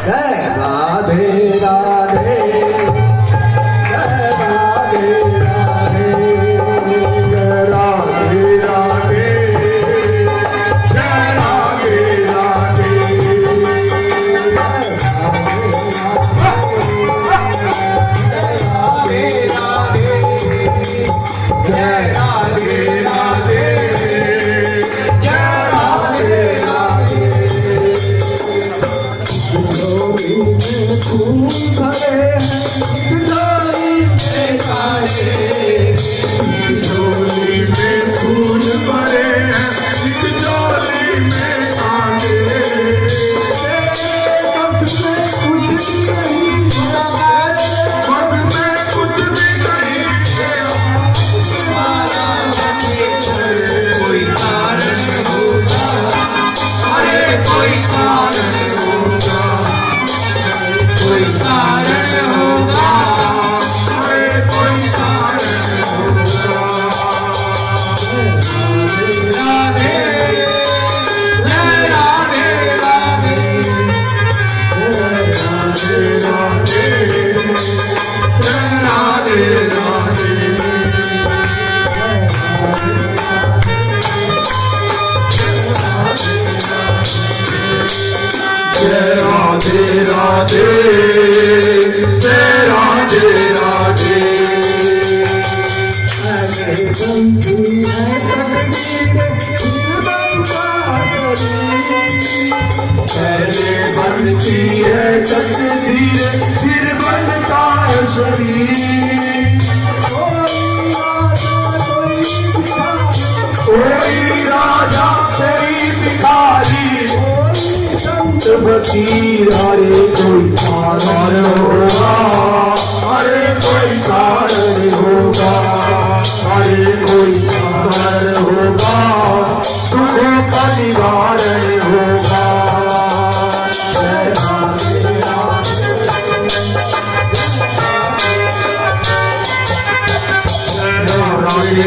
जय राधे राधे जय राधे राधे जय राधे राधे जय राधे राधे जय राधे राधे जय राधे राधे फूल भरे झोली में काले झोली में फूल भरे झोली में काले बस में कुछ नहीं बस में कुछ भी नहीं कोई कारण होगा अरे कोई कारण होगा कोई कारण होगा अरे कोई कारण होगा राधे जय राधे राधे राधे राधे जय राधे राधे जय राधे राधे जय राधे राधे पहले बनती है तकदीर फिर बनता है शरीर कोई राजा कोई भिखारी संत फकीर अरे कोई कारण होगा अरे कोई कारण होगा अरे कोई कारण होगा दुखों का निवारण होगा जय राधे राधे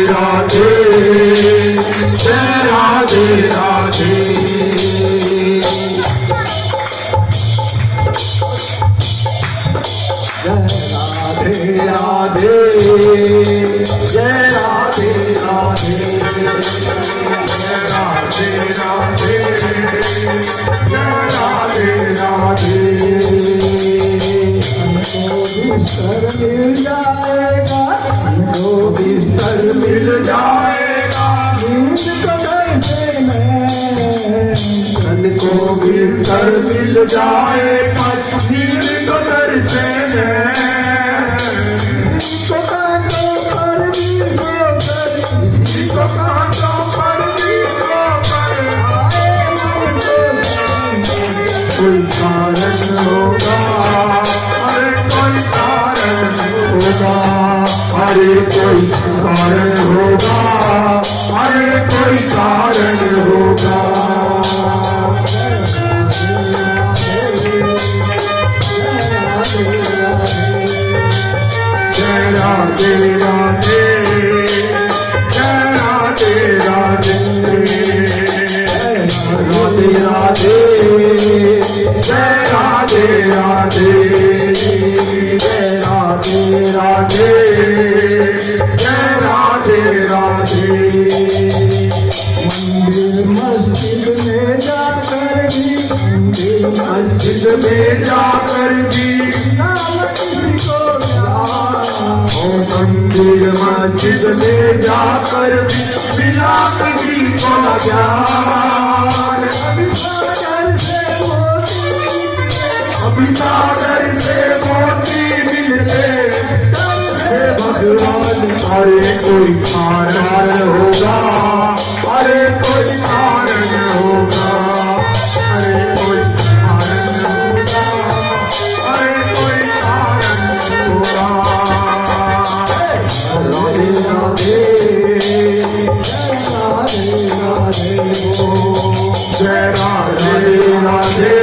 राधे जय राधे राधे राधे राधे जय राधे राधे जय राधे राधे जय राधे राधे बिस्तर मिल जाएगा हमको बिस्तर मिल जाएगा नींद तो कैसे में तन को बिस्तर मिल जाएगा नींद तो कैसे में कोई कारण होगा अरे कोई कारण होगा अरे कोई कारण होगा अरे कोई कारण होगा जय राधे राधे जय राधे राधे राधे राधे जय राधे राधे जय राधे राधे जय राधे राधे मंदिर मस्जिद में जाकर भी मंदिर मस्जिद में जाकर भी नाम किसी को मंदिर मस्जिद में जाकर भी बिना किसी को ज्ञान अभी सागर से मोती मिलते भगवान अरे कोई कारण होगा अरे कोई कारण होगा अरे कोई कारण होगा अरे कोई कारण होगा राधे राधे जय राधे राधे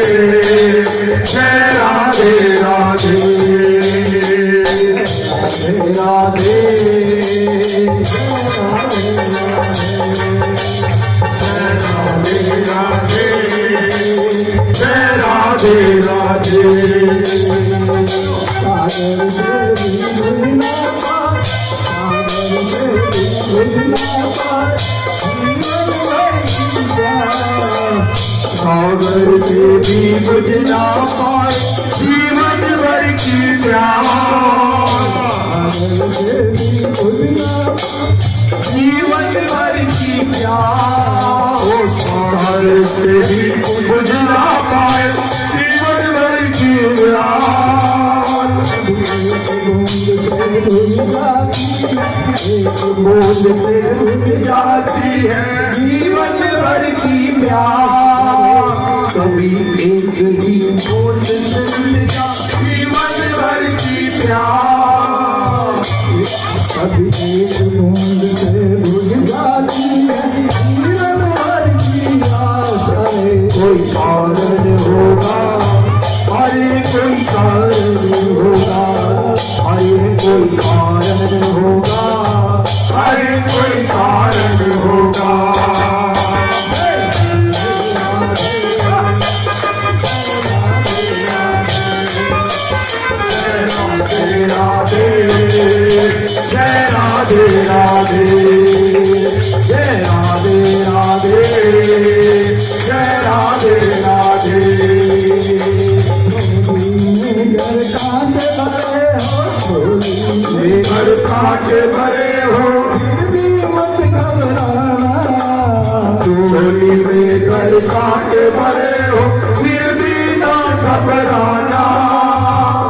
जय राधे राधे राधे राधे राधे जय राधे राधे राधे सागर से भी भुलना पार, सागर से भी भुलना पार, जीवन भर की प्यार। सागर से भी बुझ ना पाए जीवन भर की प्यास सागर से भी भुलना पार, जीवन भर की प्यास सागर से भी बुझ ना पाए जीवन भर की प्यास एक बूंद से भुल जाती बूंद से बुझ जाती है, है जीवन भर की प्यास कभी एक ही बूंद से मिल जा जीवन भर की प्यास कभी एक बूंद से भुल जाती है, जीवन भर की आस है। कोई कारण होगा अरे कोई कारण होगा अरे कोई कारण होगा अरे कोई कारण होगा राधे जय राधे राधे जय राधे राधे जय राधे राधे घर कांट भरे हो, घर काट भरे हो फिर भी मत घबराना। चोली में घर काट भरे हो फिर भी ना घबराना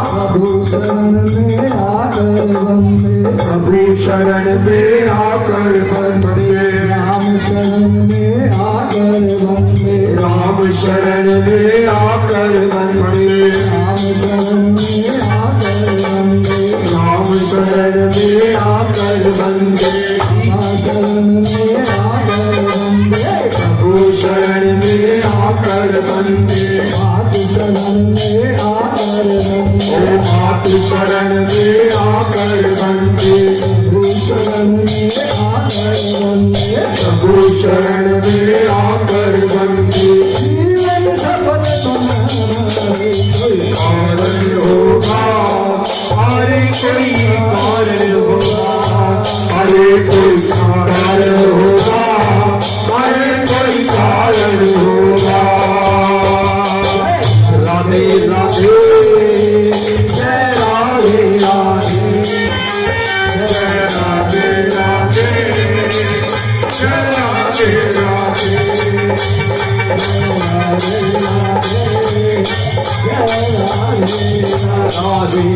प्रभु शरण में आकर बंदे, प्रभु शरण में आकर बंदे राम शरण में आकर बंदे, राम शरण में आकर बंदे राम शरण में आकर बंदे, राम शरण में आकर बंदे राम शरण में आकर बंदे, प्रभु शरण में आकर बंदे मात शरण में आकर बंदे, ओ मात शरण में आकर बंदे प्रभु शरण में आकर बंदे, प्रभु शरण में आकर बंदे जीवन सफल बनाए। कारण होगा अरे कोई कारण होगा अरे कोई कारण होगा अरे कोई कारण होगा राधे राधे जय राधे राधे जय राधे राधे जय राधे राधे राधे